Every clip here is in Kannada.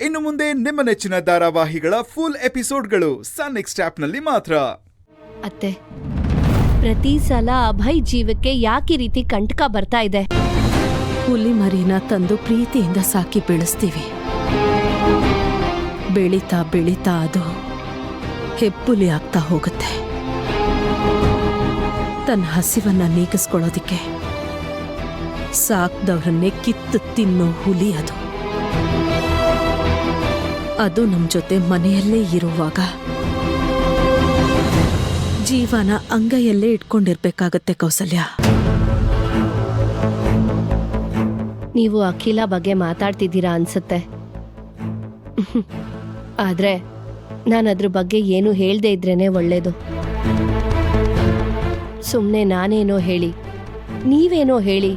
ಇನ್ನು ಮುಂದೆ ನಿಮ್ಮ ನೆಚ್ಚಿನ ಧಾರಾವಾಹಿಗಳ ಫುಲ್ ಎಪಿಸೋಡ್ಗಳು ಸನ್ ನೆಕ್ಸ್ಟ್ ಆಪ್ನಲ್ಲಿ ಮಾತ್ರ. ಅತ್ತೆ, ಪ್ರತಿ ಸಲ ಅಭಯ್ ಜೀವಕ್ಕೆ ಯಾಕೆ ರೀತಿ ಕಂಟಕ ಬರ್ತಾ ಇದೆ? ಹುಲಿ ಮರಿನ ತಂದು ಪ್ರೀತಿಯಿಂದ ಸಾಕಿ ಬೆಳೆಸ್ತೀವಿ. ಬೆಳೀತಾ ಬೆಳೀತಾ ಅದು ಹೆಬ್ಬುಲಿ ಆಗ್ತಾ ಹೋಗುತ್ತೆ. ತನ್ನ ಹಸಿವನ್ನ ನೀಗಿಸ್ಕೊಳ್ಳೋದಿಕ್ಕೆ ಸಾಕ್ದವ್ರನ್ನೇ ಕಿತ್ತು ತಿನ್ನೋ ಹುಲಿ ಅದು. ಅದು ನಮ್ ಜೊತೆ ಮನೆಯಲ್ಲೇ ಇರುವಾಗ ಜೀವನ ಅಂಗೈಯಲ್ಲೇ ಇಟ್ಕೊಂಡಿರ್ಬೇಕಾಗತ್ತೆ ಕೌಸಲ್ಯ. ನೀವು ಅಖಿಲ ಬಗ್ಗೆ ಮಾತಾಡ್ತಿದ್ದೀರಾ ಅನ್ಸುತ್ತೆ. ಆದ್ರೆ ನಾನದ್ರ ಬಗ್ಗೆ ಏನು ಹೇಳ್ದೆ ಇದ್ರೇನೆ ಒಳ್ಳೇದು. ಸುಮ್ನೆ ನಾನೇನೋ ಹೇಳಿ ನೀವೇನೋ ಹೇಳಿ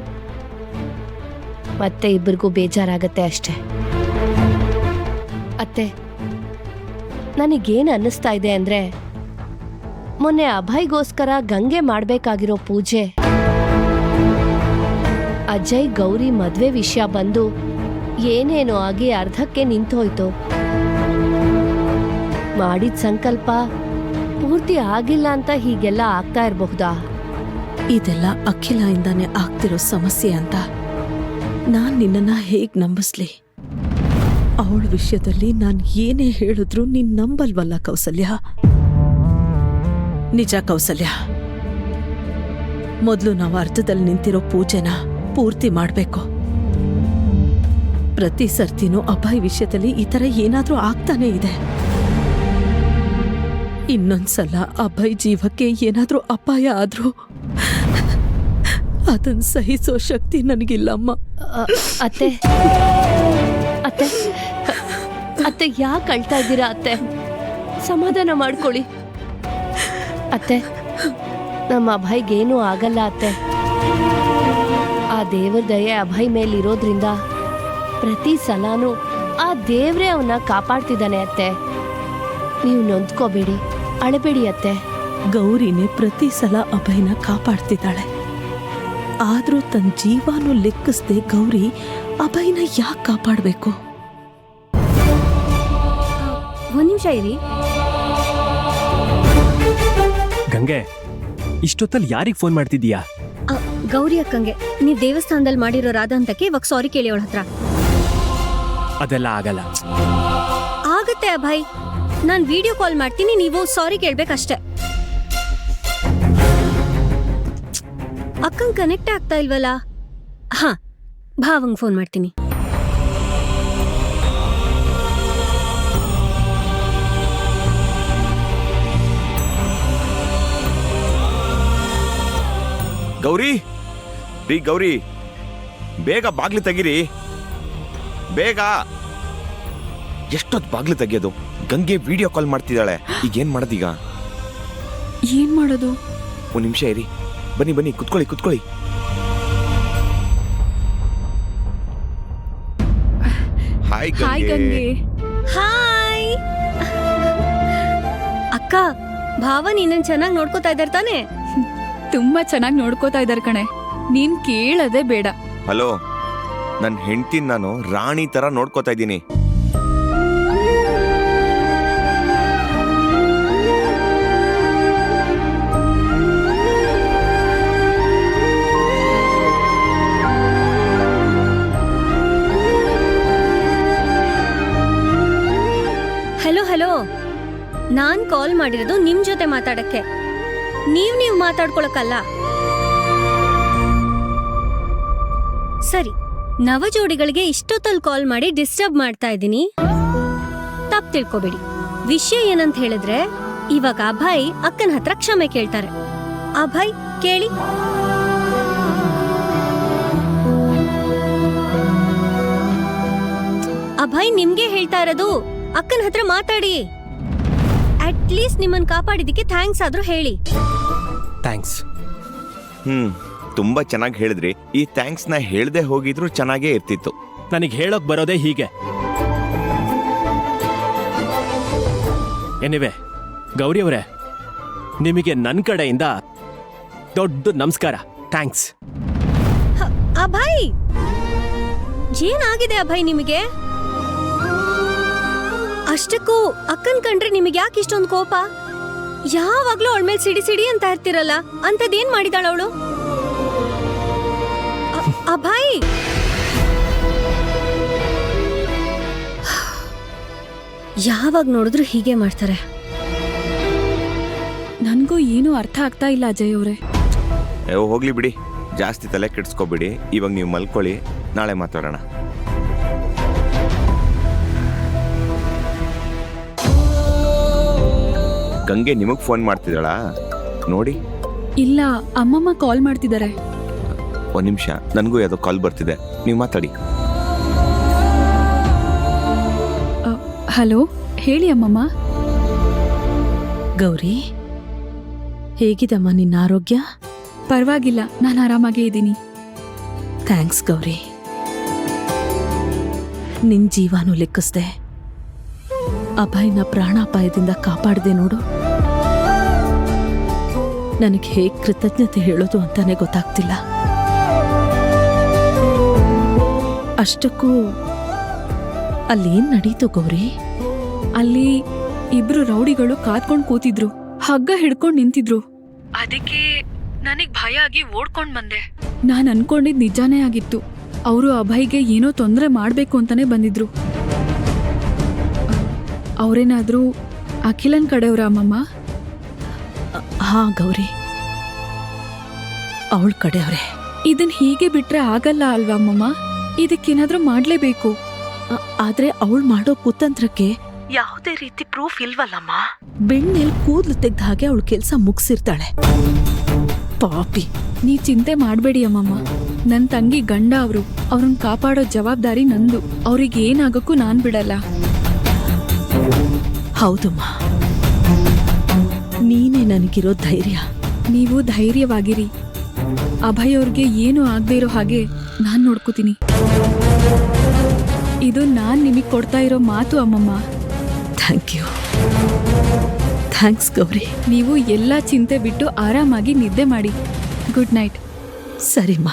ಮತ್ತೆ ಇಬ್ಬರಿಗೂ ಬೇಜಾರಾಗತ್ತೆ ಅಷ್ಟೆ. ಅತ್ತೆ, ನನಗೇನು ಅನ್ನಿಸ್ತಾ ಇದೆ ಅಂದ್ರೆ, ಮೊನ್ನೆ ಅಭಯ್ಗೋಸ್ಕರ ಗಂಗೆ ಮಾಡ್ಬೇಕಾಗಿರೋ ಪೂಜೆ ಅಜಯ್ ಗೌರಿ ಮದ್ವೆ ವಿಷಯ ಬಂದು ಏನೇನೋ ಆಗಿ ಅರ್ಧಕ್ಕೆ ನಿಂತೋಯ್ತು. ಮಾಡಿದ ಸಂಕಲ್ಪ ಪೂರ್ತಿ ಆಗಿಲ್ಲ ಅಂತ ಹೀಗೆಲ್ಲ ಆಗ್ತಾ ಇರಬಹುದಾ? ಇದೆಲ್ಲ ಅಖಿಲ ಇಂದಾನೆ ಆಗ್ತಿರೋ ಸಮಸ್ಯೆ ಅಂತ ನಾನ್ ನಿನ್ನನ್ನ ಹೇಗ್ ನಂಬಿಸ್ಲಿ? ಅವಳ ವಿಷಯದಲ್ಲಿ ನಾನ್ ಏನೇ ಹೇಳಿದ್ರು ನೀನ್ ನಂಬಲ್ವಲ್ಲ ಕೌಸಲ್ಯ. ನಿಜ ಕೌಸಲ್ಯ, ಮೊದ್ಲು ನಾವು ಅರ್ಧದಲ್ಲಿ ನಿಂತಿರೋ ಪೂಜೆನ ಪೂರ್ತಿ ಮಾಡ್ಬೇಕು. ಪ್ರತಿ ಸರ್ತಿನೂ ಅಭಯ್ ವಿಷಯದಲ್ಲಿ ಈ ತರ ಏನಾದ್ರೂ ಆಗ್ತಾನೇ ಇದೆ. ಇನ್ನೊಂದ್ಸಲ ಅಭಯ್ ಜೀವಕ್ಕೆ ಏನಾದ್ರೂ ಅಪಾಯ ಆದ್ರೂ ಅದನ್ ಸಹಿಸೋ ಶಕ್ತಿ ನನಗಿಲ್ಲಮ್ಮ. ಅತ್ತೆ ಅತ್ತೆ ಅತ್ತೆ, ಯಾಕೆ ಅಳ್ತಾ ಇದ್ದೀರಾ ಅತ್ತೆ? ಸಮಾಧಾನ ಮಾಡ್ಕೊಳ್ಳಿ ಅತ್ತೆ. ನಮ್ಮ ಅಭಯ್ಗೇನೂ ಆಗಲ್ಲ ಅತ್ತೆ. ಆ ದೇವ್ರ ದಯೆ ಅಭಯ್ ಮೇಲಿರೋದ್ರಿಂದ ಪ್ರತಿ ಸಲನೂ ಆ ದೇವ್ರೇ ಅವನ್ನ ಕಾಪಾಡ್ತಿದ್ದಾನೆ ಅತ್ತೆ. ನೀವು ನೊಂದ್ಕೋಬೇಡಿ, ಅಳಬೇಡಿ ಅತ್ತೆ. ಗೌರಿನೇ ಪ್ರತಿ ಸಲ ಅಭಯ್ನ ಕಾಪಾಡ್ತಿದ್ದಾಳೆ. ಆದ್ರೂ ತನ್ನ ಜೀವನೂ ಲೆಕ್ಕಿಸ್ದೆ ಗೌರಿ ಅಭಯ್ನ ಯಾಕೆ ಕಾಪಾಡಬೇಕು? ಒಂದ್ ನಿಮಿಷ ಇರಿ. ಗಂಗೆ, ಇಷ್ಟೊತ್ತಲ್ಲಿ ಯಾರಿಗೆ ಫೋನ್ ಮಾಡ್ತಿದ್ದೀಯಾ? ಗೌರಿ ಅಕ್ಕಂಗೆ. ನೀವ್ ದೇವಸ್ಥಾನದಲ್ಲಿ ಮಾಡಿರೋ ರಾಧಾಂತಕ್ಕೆ ಇವಾಗ ಸಾರಿ ಕೇಳಿ ಅವಳ ಹತ್ರ. ಅದೆಲ್ಲ ಆಗಲ್ಲ. ಆಗತ್ತೆ ಅಭಯ್, ನಾನ್ ವಿಡಿಯೋ ಕಾಲ್ ಮಾಡ್ತೀನಿ, ನೀವು ಸಾರಿ ಕೇಳ್ಬೇಕಷ್ಟೆ. ಅಕ್ಕಂಗ್ ಕನೆಕ್ಟ್ ಆಗ್ತಾ ಇಲ್ವಲ್ಲ? ಹಾ, ಭಾವಂಗ್ ಫೋನ್ ಮಾಡ್ತೀನಿ. ಗೌರಿ, ರೀ ಗೌರಿ, ಬೇಗ ಬಾಗ್ಲು ತೆಗೀರಿ, ಬೇಗ. ಎಷ್ಟೊತ್ತು ಬಾಗ್ಲು ತೆಗಿಯೋದು? ಗಂಗೆ ವಿಡಿಯೋ ಕಾಲ್ ಮಾಡ್ತಿದ್ದಾಳೆ. ಈಗ ಏನ್ ಮಾಡೋದೀಗ? ಏನ್ ಮಾಡೋದು? ಒಂದ್ ನಿಮಿಷ ಇರಿ. ಬನ್ನಿ ಬನ್ನಿ, ಕುತ್ಕೊಳ್ಳಿ ಕುತ್ಕೊಳ್ಳಿ. ಹಾಯ್ ಗಂಗೆ. ಹಾಯ್ ಅಕ್ಕ. ಭಾವ ನಿನ್ನನ್ ಚೆನ್ನಾಗಿ ನೋಡ್ಕೋತಾ ಇದ್ದಾರ ತಾನೆ? ತುಂಬಾ ಚೆನ್ನಾಗಿ ನೋಡ್ಕೋತಾ ಇದಾರೆ ಕಣೆ, ನೀನ್ ಕೇಳದೆ ಬೇಡ. ಹಲೋ, ನನ್ ಹೆಂಡ್ತಿನ ನಾನು ರಾಣಿ ತರ ನೋಡ್ಕೋತಾ ಇದ್ದೀನಿ. ಹಲೋ ಹಲೋ, ನಾನ್ ಕಾಲ್ ಮಾಡಿರೋದು ನಿಮ್ ಜೊತೆ ಮಾತಾಡಕ್ಕೆ, ನೀವ್ ಮಾತಾಡ್ಕೊಳಕಲ್ಲ. ಸರಿ, ನವ ಜೋಡಿಗಳಿಗೆ ಇಷ್ಟೊತ್ತಲ್ಲಿ ಕಾಲ್ ಮಾಡಿ ಡಿಸ್ಟರ್ಬ್ ಮಾಡ್ತಾ ಇದ್ದೀನಿ, ತಪ್ಪು ತಿಳ್ಕೊಬೇಡಿ. ವಿಷಯ ಏನಂತ ಹೇಳಿದ್ರೆ, ಇವಾಗ ಅಭಯ್ ಅಕ್ಕನ ಹತ್ರ ಕ್ಷಮೆ ಕೇಳ್ತಾರೆ. ಅಭಯ್ ಕೇಳಿ. ಅಭಯ್ ನಿಮ್ಗೆ ಹೇಳ್ತಾ ಇರೋದು, ಅಕ್ಕನ ಹತ್ರ ಮಾತಾಡಿ. ಅಟ್ಲೀಸ್ಟ್ ನಿಮ್ಮನ್ ಕಾಪಾಡಿದಕ್ಕೆ ಥ್ಯಾಂಕ್ಸ್ ಆದ್ರೂ ಹೇಳಿ. ಥ್ಯಾಂಕ್ಸ್. ತುಂಬಾ ಚೆನ್ನಾಗಿ ಹೇಳಿದ್ರಿ. ಈ ಥ್ಯಾಂಕ್ಸ್ ನ ಹೇಳ್ದೆ ಹೋಗಿದ್ರು ಚೆನ್ನಾಗೇ ಇರ್ತಿತ್ತು. ನನಗೆ ಹೇಳೋಕ್ ಬರೋದೇ ಹೀಗೆ. ಎನಿವೆ ಗೌರಿ ಅವರೇ, ನಿಮಗೆ ನನ್ನ ಕಡೆಯಿಂದ ದೊಡ್ಡ ನಮಸ್ಕಾರ. ಥ್ಯಾಂಕ್ಸ್. ಅಭಯ್, ಏನಾಗಿದೆ ಅಭಯ್ ನಿಮಗೆ? ಅಷ್ಟಕ್ಕೂ ಅಕ್ಕನ್ ಕಂಡ್ರೆ ನಿಮಗೆ ಯಾಕೆ ಇಷ್ಟೊಂದು ಕೋಪ? ಯಾವಾಗ್ಲೂ ಅವಳ ಮೇಲೆ ಸಿಡಿ ಸಿಡಿ ಅಂತ ಇರ್ತಿರಲ್ಲ, ಅಂತದೇನ್ ಮಾಡಿದಾಳ ಅವಳು? ಅಭಯ್, ಯಾವಾಗ ನೋಡಿದ್ರು ಹೀಗೆ ಮಾಡ್ತಾರೆ. ನನ್ಗೂ ಏನೂ ಅರ್ಥ ಆಗ್ತಾ ಇಲ್ಲ ಅಜಯ್ ಅವ್ರೆ. ಹೋಗ್ಲಿ ಬಿಡಿ, ಜಾಸ್ತಿ ತಲೆ ಕೆಡಿಸ್ಕೊಬಿಡಿ. ಇವಾಗ ನೀವು ಮಲ್ಕೊಳ್ಳಿ, ನಾಳೆ ಮಾತಾಡೋಣ. ಗಂಗೆ ನಿಮಗ್ ಫೋನ್ ಮಾಡ್ತಿದ್ದಾಳಾ ನೋಡಿ? ಇಲ್ಲ, ಅಮ್ಮಮ್ಮ ಕಾಲ್ ಮಾಡ್ತಿದ್ದಾರೆ. ಒಂದ್ ನಿಮಿಷ, ನನಗೂ ಯಾವುದೋ ಕಾಲ್ ಬರ್ತಿದೆ, ನೀವು ಮಾತಾಡಿ. ಹಲೋ, ಹೇಳಿ ಅಮ್ಮಮ್ಮ. ಗೌರಿ, ಹೇಗಿದಮ್ಮ ನಿನ್ನ ಆರೋಗ್ಯ? ಪರವಾಗಿಲ್ಲ, ನಾನು ಆರಾಮಾಗೇ ಇದ್ದೀನಿ. ಥ್ಯಾಂಕ್ಸ್ ಗೌರಿ. ನಿನ್ ಜೀವಾನು ಲೆಕ್ಕಿಸ್ದೆ, ಅಭಯ್ನ ಪ್ರಾಣಾಪಾಯದಿಂದ ಕಾಪಾಡಿದೆ ನೋಡು. ನನಗೆ ಹೇಗೆ ಕೃತಜ್ಞತೆ ಹೇಳೋದು ಅಂತಾನೆ ಗೊತ್ತಾಗ್ತಿಲ್ಲ. ಅಷ್ಟಕ್ಕೂ ಅಲ್ಲೇನ್ ನಡೀತು ಗೌರಿ? ಅಲ್ಲಿ ಇಬ್ರು ರೌಡಿಗಳು ಕಾದ್ಕೊಂಡ್ ಕೂತಿದ್ರು, ಹಗ್ಗ ಹಿಡ್ಕೊಂಡ್ ನಿಂತಿದ್ರು. ಅದಕ್ಕೆ ನನಗ್ ಭಯ ಆಗಿ ಓಡ್ಕೊಂಡ್ ಬಂದೆ. ನಾನ್ ಅನ್ಕೊಂಡಿದ್ ನಿಜಾನೇ ಆಗಿತ್ತು. ಅವರು ಅಭಯ್ಗೆ ಏನೋ ತೊಂದರೆ ಮಾಡ್ಬೇಕು ಅಂತಾನೆ ಬಂದಿದ್ರು. ಅವ್ರೇನಾದ್ರೂ ಅಖಿಲನ್ ಕಡೆಯವ್ರ ಅಮ್ಮಮ್ಮ? ಹಾ ಗೌರಿ, ಅವಳ ಕಡೆಯವ್ರೆ. ಇದನ್ ಹೀಗೆ ಬಿಟ್ರೆ ಆಗಲ್ಲ ಅಲ್ವಾ ಅಮ್ಮಮ್ಮ? ಇದಕ್ಕೇನಾದ್ರೂ ಮಾಡ್ಲೇಬೇಕು. ಆದ್ರೆ ಅವಳು ಮಾಡೋ ಕುತಂತ್ರಕ್ಕೆ ಯಾವುದೇ ರೀತಿ ಪ್ರೂಫ್ ಇಲ್ವಲ್ಲಮ್ಮ. ಬೆಣ್ಣೆಲ್ ಕೂದ್ಲು ತೆಗ್ದ ಹಾಗೆ ಅವಳು ಕೆಲ್ಸ ಮುಗಿಸಿರ್ತಾಳೆ. ಪಾಪಿ. ನೀವ್ ಚಿಂತೆ ಮಾಡ್ಬೇಡಿ ಅಮ್ಮಮ್ಮ. ನನ್ ತಂಗಿ ಗಂಡ ಅವ್ರನ್ನ ಕಾಪಾಡೋ ಜವಾಬ್ದಾರಿ ನಂದು. ಅವ್ರಿಗೆ ಏನಾಗಕ್ಕೂ ನಾನ್ ಬಿಡಲ್ಲ. ಹೌದಮ್ಮ, ನೀನೇ ನನಗಿರೋ ಧೈರ್ಯ. ನೀವು ಧೈರ್ಯವಾಗಿರಿ. ಅಭಯ್ ಅವ್ರಿಗೆ ಏನು ಆಗದೆ ಇರೋ ಹಾಗೆ ನಾನ್ ನೋಡ್ಕೋತೀನಿ. ಇದು ನಾನ್ ನಿಮಗ್ ಕೊಡ್ತಾ ಇರೋ ಮಾತು ಅಮ್ಮಮ್ಮ. Thank you. ಥ್ಯಾಂಕ್ಸ್ ಗೌರಿ. ನೀವು ಎಲ್ಲ ಚಿಂತೆ ಬಿಟ್ಟು ಆರಾಮಾಗಿ ನಿದ್ದೆ ಮಾಡಿ. Good night. ಸರಿಮ್ಮ.